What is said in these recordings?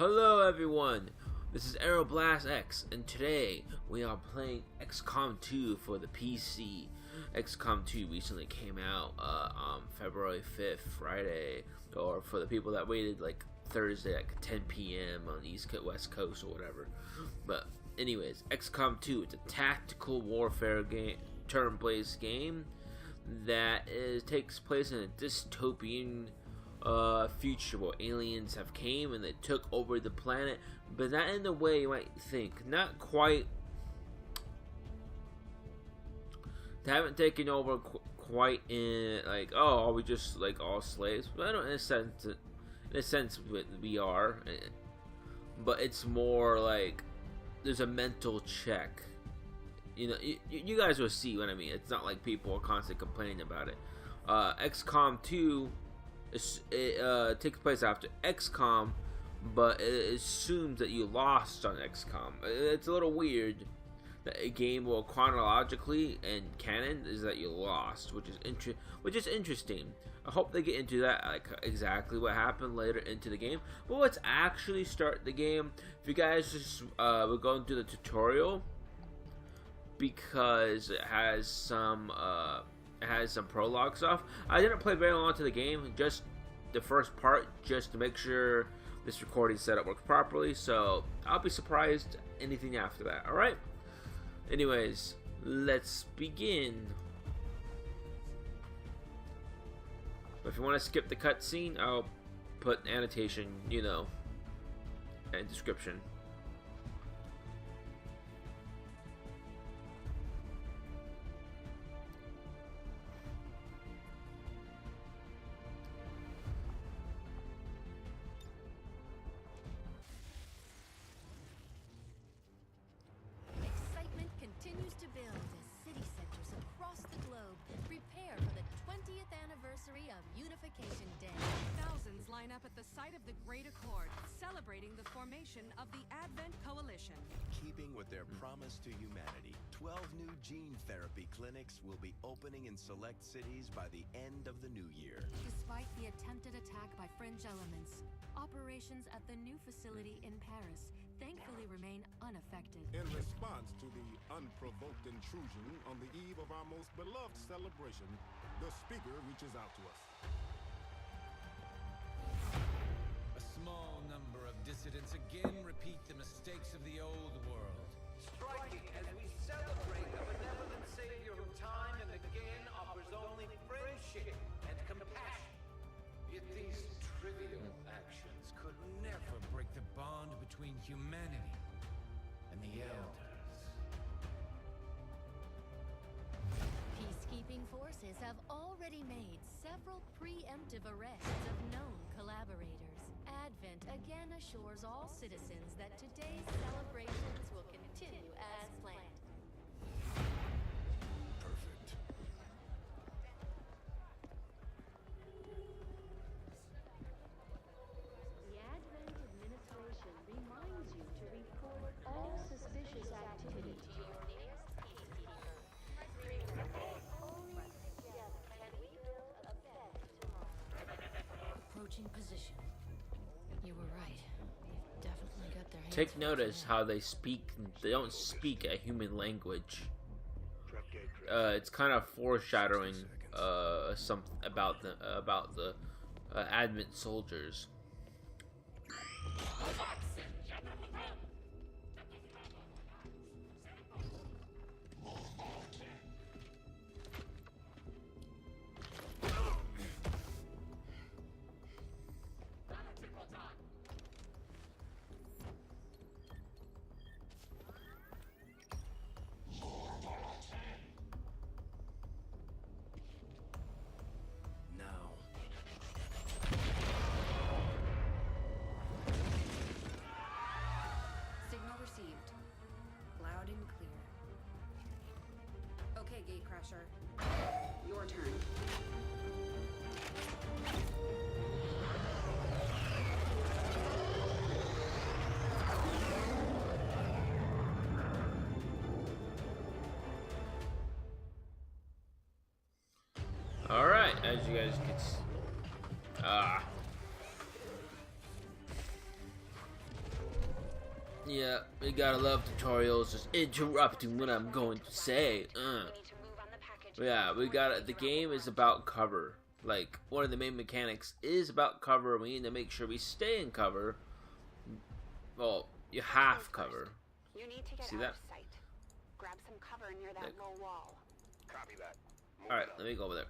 Hello everyone, this is Aeroblast X, and today we are playing XCOM 2 for the PC. XCOM 2 recently came out on February 5th, Friday, or for the people that waited like Thursday at 10 p.m. on the East Coast, West Coast, or whatever. But anyways, XCOM 2, it's a tactical warfare game, turn-based game that takes place in a dystopian future where aliens have came and they took over the planet, but not in the way you might think. Not quite. They haven't taken over quite in like, oh, are we just like all slaves? But I don't, in a sense we are, but it's more like there's a mental check. You know, you guys will see what I mean. It's not like people are constantly complaining about it. XCOM 2. It takes place after XCOM, but it assumes that you lost on XCOM. It's a little weird that a game will chronologically and canon is that you lost, which is interesting. I hope they get into that, like exactly what happened later into the game. But let's actually start the game. If you guys just we're going through the tutorial because it has some prologue stuff. I didn't play very long into the game, just the first part, just to make sure this recording setup works properly. So I'll be surprised anything after that. All right. Anyways, let's begin. But if you want to skip the cutscene, I'll put annotation, you know, and description. Of Unification Day. Thousands line up at the site of the Great Accord, celebrating the formation of the Advent Coalition. Keeping with their promise to humanity, 12 new gene therapy clinics will be opening in select cities by the end of the new year. Despite the attempted attack by fringe elements, operations at the new facility in Paris thankfully remain unaffected. In response to the unprovoked intrusion on the eve of our most beloved celebration, the speaker reaches out to us. A small number of dissidents again repeat the mistakes of the old world. Striking as we celebrate the benevolent savior who time and again offers only friendship and compassion. Yet these trivial actions could never break the bond between humanity and the elders. Peacekeeping forces have already made several preemptive arrests of known collaborators. Advent again assures all citizens that today's celebrations will continue as planned. Perfect. The Advent administration reminds you to report all suspicious activity to your nearest PCD. Only together can we build a better tomorrow. Approaching position. You were right. They've definitely got their hands Take full notice today. how they speak. They don't speak a human language. It's kind of foreshadowing something about the Advent soldiers. Signal received. Loud and clear. Okay, Gatecrasher. Your turn. Alright, as you guys can see. Yeah, we gotta love tutorials just interrupting what I'm going to say. Yeah, we got the game is about cover. Like, one of the main mechanics is about cover. We need to make sure we stay in cover. Well, you half cover. You need to get See out that? of sight. Grab some cover near that low wall. Copy that. Alright, let me go over there.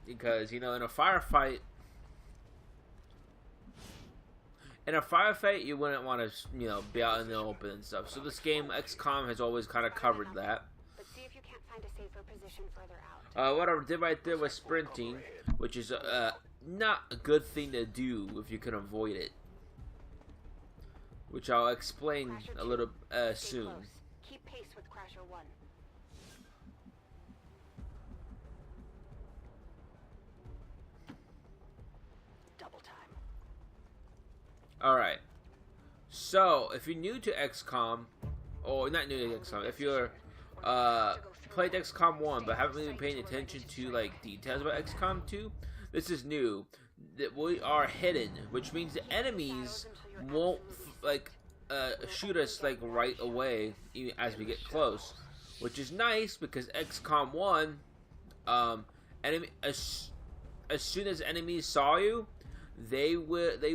Because, you know, in a firefight, you wouldn't want to, you know, be out in the open and stuff. So this game, XCOM, has always kind of covered that. But see if you can't find a safer position further out. What I did right there was sprinting, which is not a good thing to do if you can avoid it. Which I'll explain a little soon. Close. Keep pace with Crasher 1. Double time. Alright. So, if you're new to XCOM, or not new to XCOM, if you're played XCOM 1 but haven't really been paying attention to like details about XCOM 2, this is new. That we are hidden, which means the enemies won't like shoot us like right away even as we get close, which is nice because XCOM 1, enemy as soon as enemies saw you, they would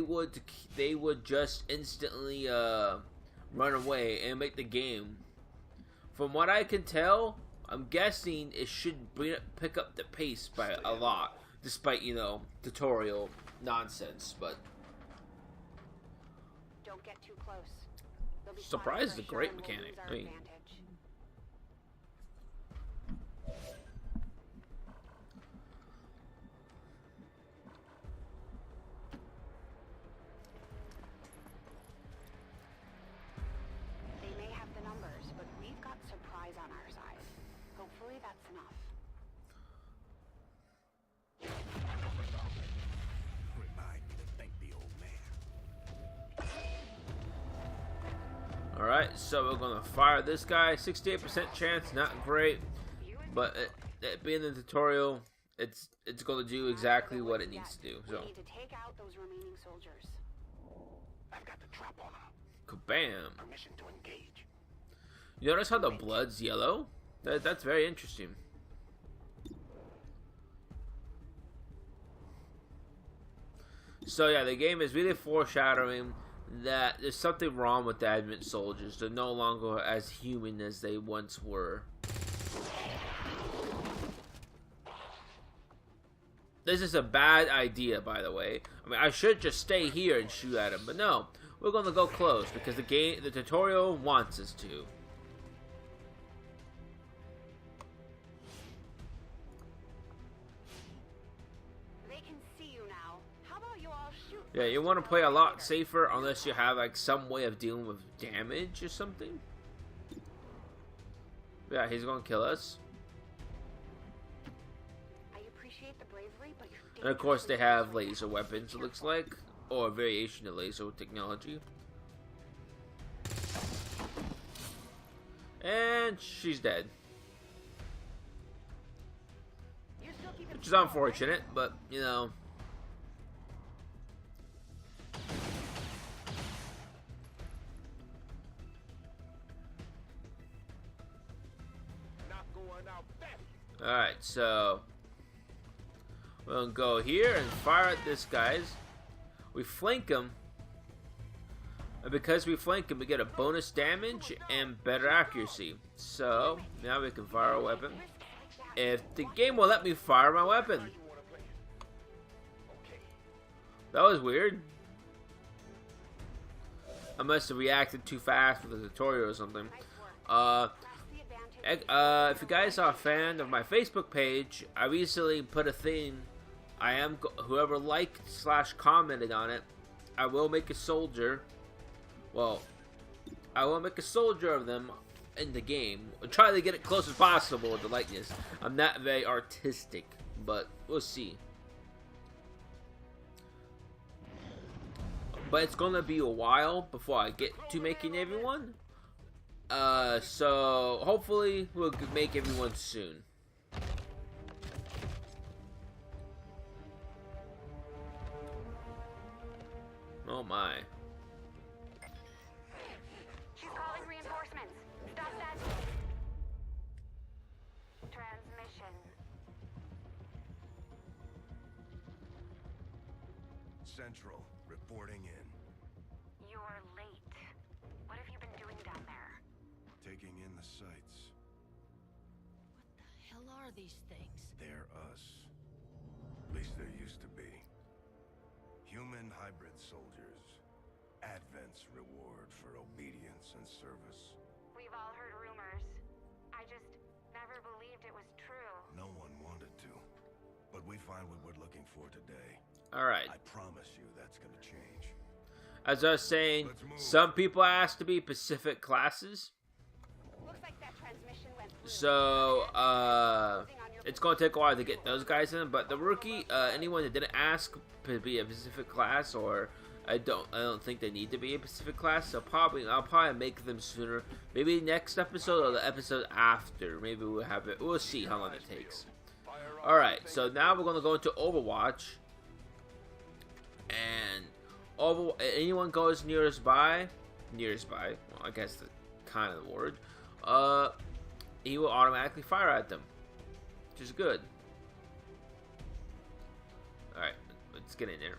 just instantly run away and make the game. From what I can tell, I'm guessing it should pick up the pace by a lot, despite, you know, tutorial nonsense. But Don't get too close. They'll be surprise is a flying great for sure and we'll mechanic. lose our I mean, advantage. They may have the numbers, but we've got surprise on our side. Hopefully that's enough. Remind me to thank the old man. alright, so we're gonna fire this guy. 68% chance, not great, but it being the tutorial, it's gonna do exactly what it needs to do. So, We need to take out those remaining soldiers. I've got the trap on him. kabam! Permission to engage. You notice how the blood's yellow? That's very interesting. So yeah, the game is really foreshadowing that there's something wrong with the Advent soldiers. They're no longer as human as they once were. This is a bad idea, by the way. I mean, I should just stay here and shoot at him, but no. We're gonna go close because the tutorial wants us to. They can see you now. How about you all shoot? Yeah, you want to play a lot safer unless you have like some way of dealing with damage or something. Yeah, he's gonna kill us. I appreciate the bravery, but you're And of course they have laser weapons, it looks like. Or a variation of laser technology. And she's dead. You're still keeping Which is unfortunate, but, you know. Not going out fast. Alright, so we'll go here and fire at this guy's. We flank him. And because we flank him, we get a bonus damage and better accuracy. So, now we can fire a weapon. If the game will let me fire my weapon. That was weird. I must have reacted too fast with the tutorial or something. If you guys are a fan of my Facebook page, I recently put a thing. Whoever liked / commented on it, I will make a soldier. Well, I will make a soldier of them in the game. I'll try to get it close as possible with the likeness. I'm not very artistic, but we'll see. But it's gonna be a while before I get to making everyone. So hopefully we'll make everyone soon. Oh my. She's calling reinforcements. Stop that. Transmission. Central, reporting in. You're late. What have you been doing down there? Taking in the sights. What the hell are these things? They're us. At least there used to be. Human hybrid soldiers. Advent's reward for obedience and service. We've all heard rumors. I just never believed it was true. No one wanted to. But we find what we're looking for today. Alright. I promise you that's gonna change. As I was saying, some people ask to be Pacific classes. Looks like that transmission went through. So, it's going to take a while to get those guys in, but the rookie, anyone that didn't ask to be a Pacific class, or I don't think they need to be a Pacific class, so I'll probably make them sooner. Maybe next episode or the episode after. Maybe we'll have it. We'll see how long it takes. Alright, so now we're going to go into Overwatch. And anyone goes nearby, well, I guess the kind of the word, he will automatically fire at them, which is good. Alright, let's get in there.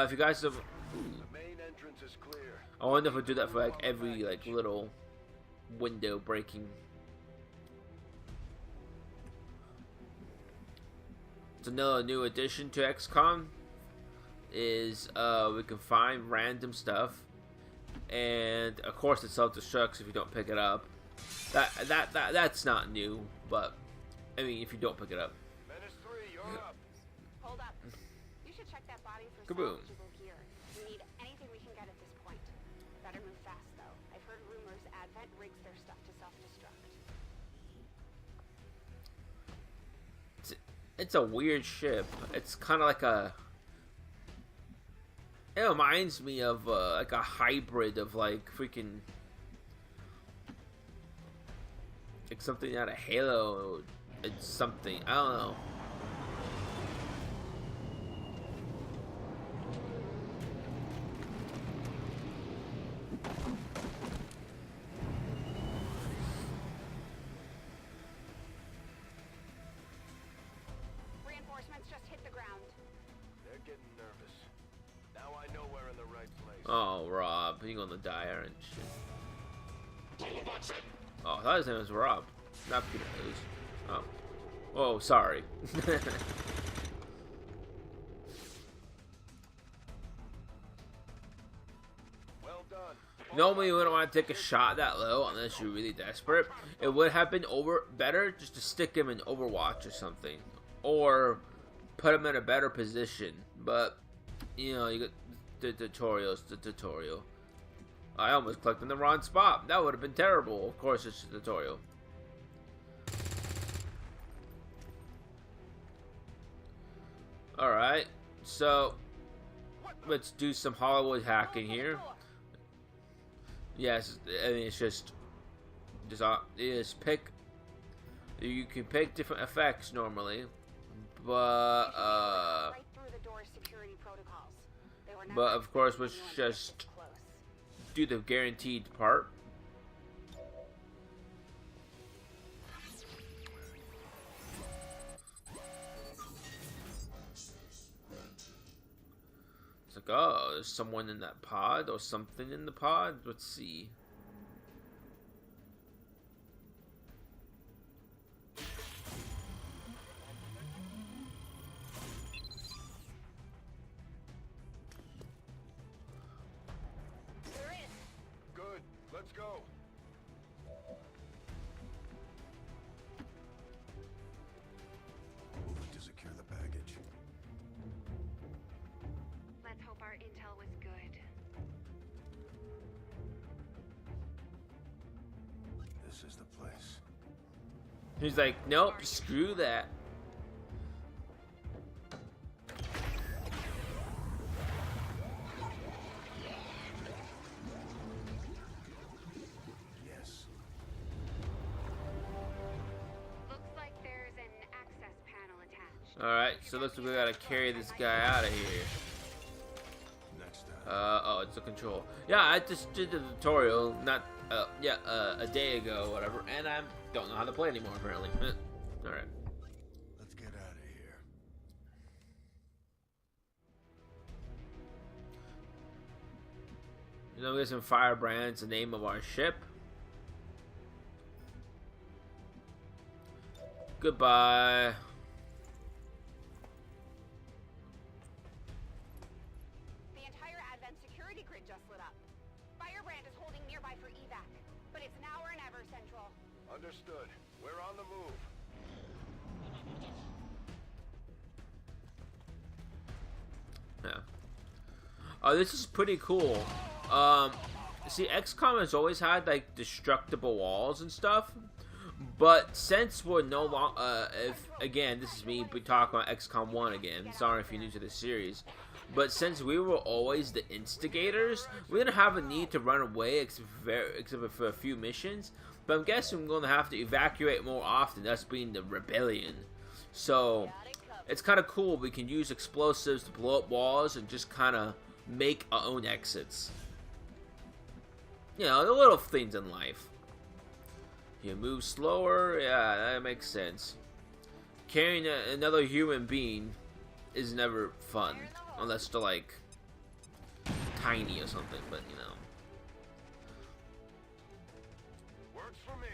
If you guys have, The main entrance is clear. I wonder if we'll do that for like every like little window breaking. It's another new addition to XCOM is we can find random stuff, and of course it self-destructs if you don't pick it up. That's not new, but I mean if you don't pick it up. Menace 3, you're up. Hold up. You should check that body for Kaboom. salvageable gear. We need anything we can get at this point. Better move fast, though. I've heard rumors Advent rigs their stuff to self-destruct. It's a weird ship. It's kind of like it reminds me of like a hybrid of like freaking like something out of Halo. It's something, I don't know. Reinforcements just hit the ground. They're getting nervous. Now I know we're in the right place. Oh, Rob, you're gonna die, aren't you? Oh, I thought his name was Rob, not Peter Hose. Oh. Oh, sorry. Well done. Normally you wouldn't want to take a shot that low unless you're really desperate. It would have been better just to stick him in Overwatch or something. Or put him in a better position. But, you know, you got the tutorial. I almost clicked in the wrong spot. That would have been terrible. Of course it's a tutorial. Alright, so let's do some Hollywood hacking here. Yes, I mean it's just pick. You can pick different effects normally, but Right through the door's security protocols. They were never but of course let's expecting anyone to just get close. do the guaranteed part. It's like, oh, there's someone in that pod or something in the pod. Let's see. There is. Good. Let's go. Moving to secure the package. Let's hope our intel was good. This is the place. He's like, nope, screw that. Yes. Looks like there's an access panel attached. Alright, so looks like we gotta carry this guy out of here. Next time. Oh, it's a control. Yeah, I just did the tutorial, not, a day ago, whatever, and I don't know how to play anymore, apparently. Alright. Let's get out of here. You know, we get some Firebrand's the name of our ship. Goodbye. The entire Advent security grid just lit up. Firebrand is holding nearby for evac, but it's now or never, Central. Understood. We're on the move. Yeah. Oh, this is pretty cool. See, XCOM has always had like destructible walls and stuff, but since we're no longer, if again, this is me talking about XCOM 1 again. Sorry if you're new to this series, but since we were always the instigators, we didn't have a need to run away except for a few missions. But I'm guessing we're going to have to evacuate more often. Us being the rebellion, so it's kind of cool. We can use explosives to blow up walls and just kind of make our own exits. You know, the little things in life. You move slower, yeah, that makes sense. Carrying another human being is never fun, unless they're like tiny or something, but you know. Works for me.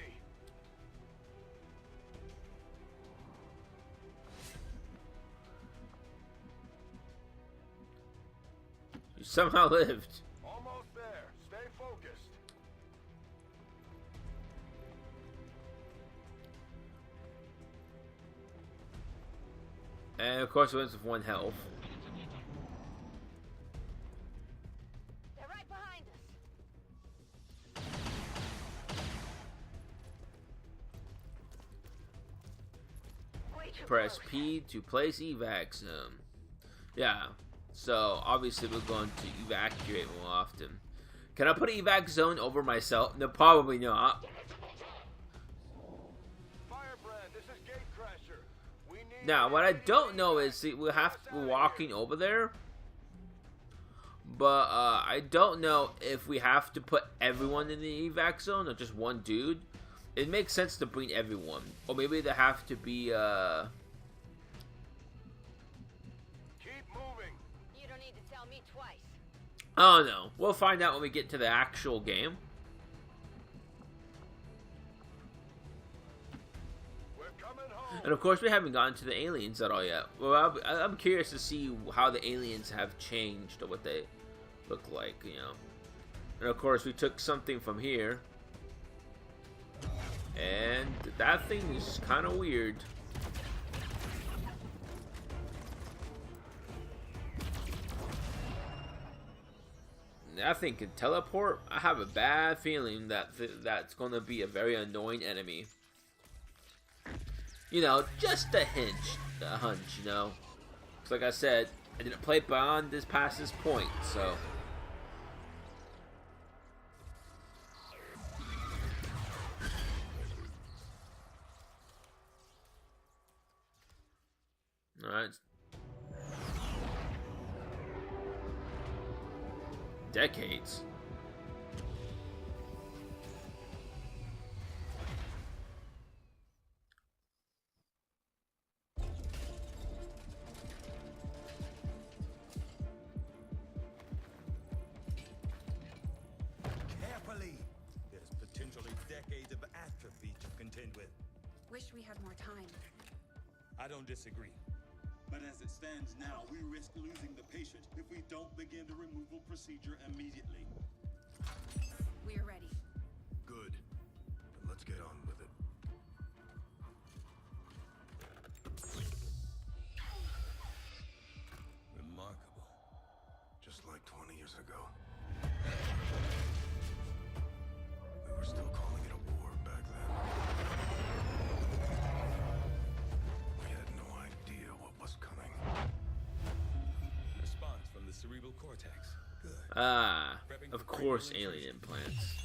You somehow lived. Almost there. Stay focused. And of course, it wins with 1 health. They're right behind us. Way too Press close. P to place evac zone. Yeah, so obviously we're going to evacuate more often. Can I put an evac zone over myself? No, probably not. Firebrand, this is Gatecrasher. We need Now, what I don't know is, see, we're walking over there, but I don't know if we have to put everyone in the evac zone or just one dude. It makes sense to bring everyone, or maybe they have to be. Keep moving. You don't need to tell me twice. Oh no, we'll find out when we get to the actual game. We're coming home. And of course, we haven't gotten to the aliens at all yet. Well, I'm curious to see how the aliens have changed or what they look like, you know. And of course, we took something from here. And that thing is kind of weird. That thing can teleport. I have a bad feeling that that's going to be a very annoying enemy. You know, just a hunch, you know. 'Cause like I said, I didn't play beyond this past this point, so. Alright. Decades. Carefully! There's potentially decades of atrophy to contend with. Wish we had more time. I don't disagree. But as it stands now, we risk losing the patient if we don't begin the removal procedure immediately. We're ready. Good. Then let's get on with it. Remarkable. Just like 20 years ago. We were still calling it a war back then. We had no idea what was coming. Response from the cerebral cortex. Good. Ah, of course, alien implants.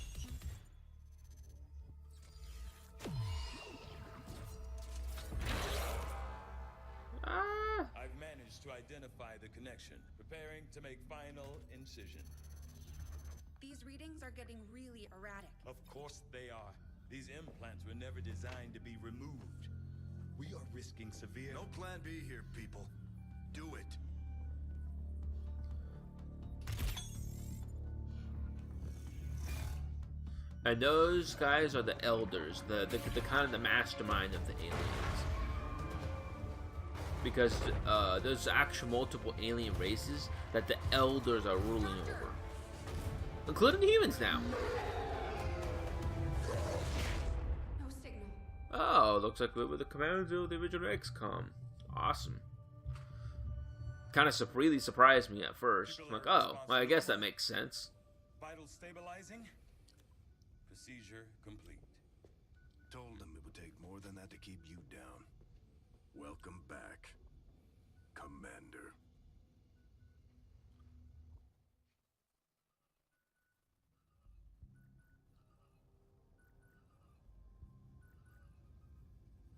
identify the connection, preparing to make final incision. These readings are getting really erratic. Of course they are. These implants were never designed to be removed. We are risking severe... No plan B here, people. Do it. And those guys are the elders, the kind of the mastermind of the aliens. Because there's actual multiple alien races that the elders are ruling over, including the humans now. No signal. Oh, looks like we were the commanders of the original XCOM. Awesome. Kind of really surprised me at first. I'm like, oh, well, I guess that makes sense. Vital stabilizing. Procedure complete. Told them it would take more than that to keep you down. Welcome back, Commander.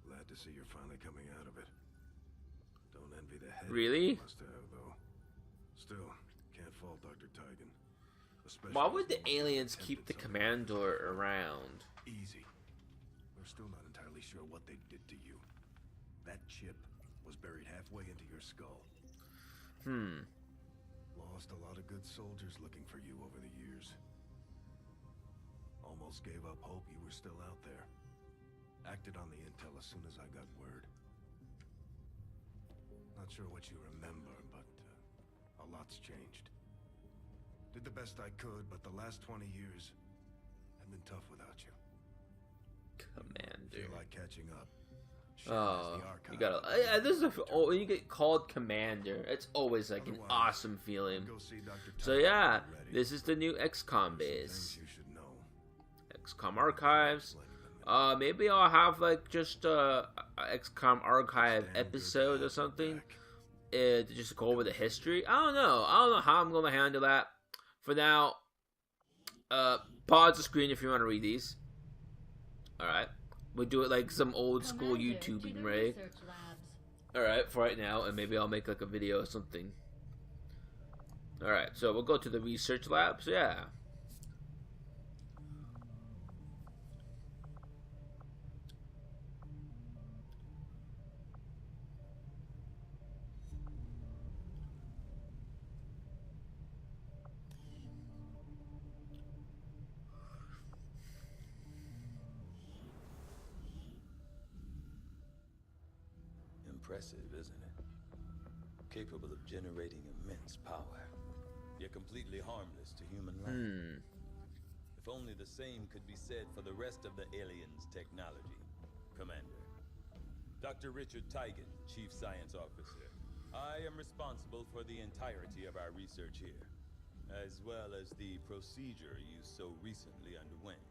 Glad to see you're finally coming out of it. Don't envy the head Really? you must have, though. Still, can't fault Dr. Tigan. Why would the aliens keep the commander around? Easy. We're still not entirely sure what they did to you. That chip was buried halfway into your skull. Lost a lot of good soldiers looking for you over the years. Almost gave up hope you were still out there. Acted on the intel as soon as I got word. Not sure what you remember, but a lot's changed. Did the best I could, but the last 20 years have been tough without you. Commander. Feel like catching up. Oh, you gotta. This is when you get called Commander, it's always like an awesome feeling. So yeah, this is the new XCOM base. XCOM Archives. Maybe I'll have like just a XCOM Archive episode or something. To just go over the history. I don't know how I'm gonna handle that. For now, pause the screen if you want to read these. Alright. We'll do it like some old school YouTubing, right? Alright, for right now, and maybe I'll make like a video or something. Alright, so we'll go to the research labs, yeah. Impressive, isn't it? Capable of generating immense power, yet completely harmless to human life. If only the same could be said for the rest of the aliens' technology. Commander. Dr. Richard Tigan, Chief Science Officer. I am responsible for the entirety of our research here, as well as the procedure you so recently underwent.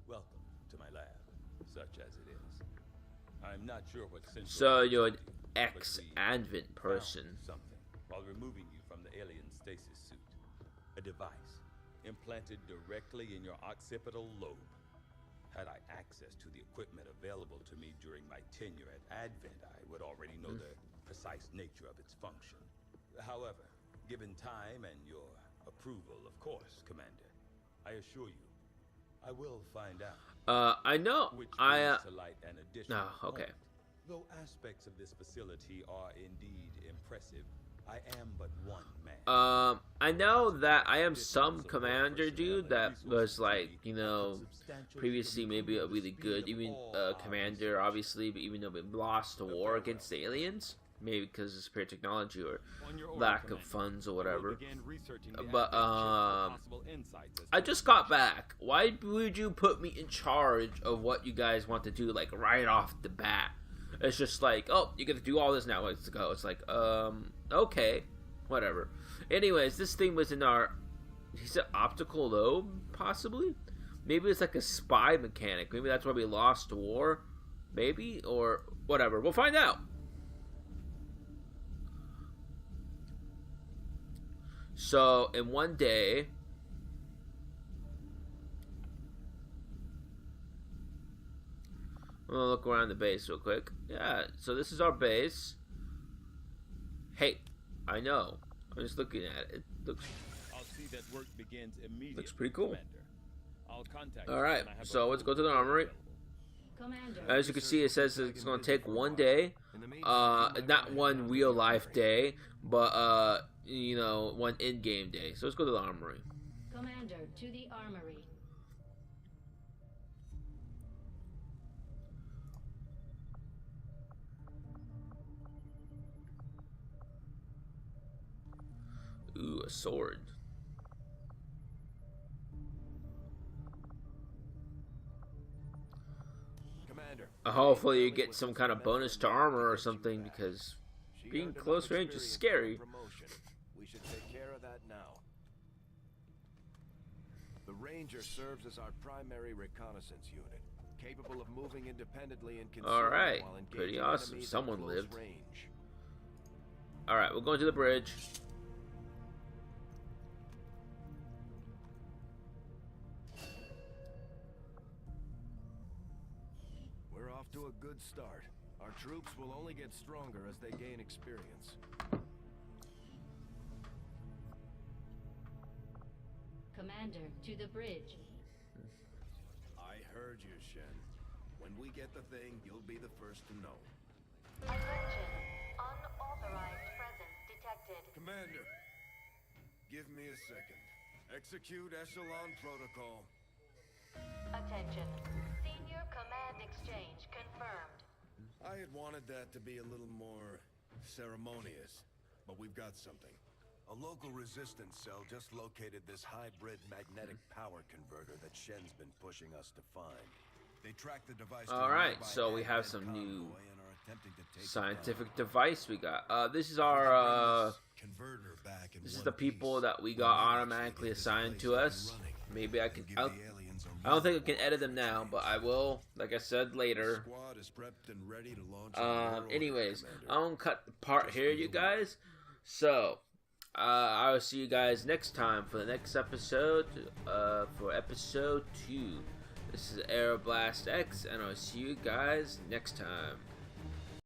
Welcome to my lab, such as it is. I'm not sure what so you're an ex-Advent person. Something while removing you from the alien stasis suit. A device implanted directly in your occipital lobe. Had I access to the equipment available to me during my tenure at Advent, I would already know the precise nature of its function. However, given time and your approval, of course, Commander, I assure you, I will find out. I know. No, okay. Though aspects of this facility are indeed impressive, I am but one man. I know that I am some commander dude that was like, you know, previously maybe a really good commander, obviously, but even though we lost the war against the aliens, maybe because of superior technology or lack of funds or whatever. But I just got back. Why would you put me in charge of what you guys want to do, like right off the bat? It's just like, oh, you got to do all this now. Let's go. It's like, okay, whatever. Anyways, this thing was in our, he said optical lobe, possibly. Maybe it's like a spy mechanic. Maybe that's why we lost the war. Maybe, or whatever. We'll find out. So, in one day, I'm gonna look around the base real quick. Yeah, so this is our base. Hey, I know. I'm just looking at it. It looks. I'll see that work begins immediately. Looks pretty cool. Commander. I'll contact All you right, when I have so a let's go full to the armory. Commander. As you can see, it says it's going to take 1 day. Not one real life day, but you know, one in-game day. So let's go to the armory. Commander, to the armory. Ooh, a sword. Commander. Hopefully you get some kind of bonus to armor or something, because being close range is scary. We should take care of that now. The Ranger serves as our primary reconnaissance unit, capable of moving independently and all right, pretty awesome. Someone lived. All right, we're going to the bridge. We're off to a good start. Our troops will only get stronger as they gain experience. Commander, to the bridge. I heard you, Shen. When we get the thing, you'll be the first to know. Attention. Unauthorized presence detected. Commander, give me a second. Execute Echelon Protocol. Attention. Senior command exchange confirmed. I had wanted that to be a little more ceremonious, but we've got something. A local resistance cell just located this hybrid magnetic power converter that Shen's been pushing us to find. They tracked the device. Alright, so we have some new scientific device we got. This is our this is the people that we got automatically assigned to us. Maybe I can I don't think I can edit them now, but I will, like I said, later. Anyways, I won't cut the part here, you guys. So I will see you guys next time for the next episode, for episode 2. This is Aeroblast X, and I'll see you guys next time.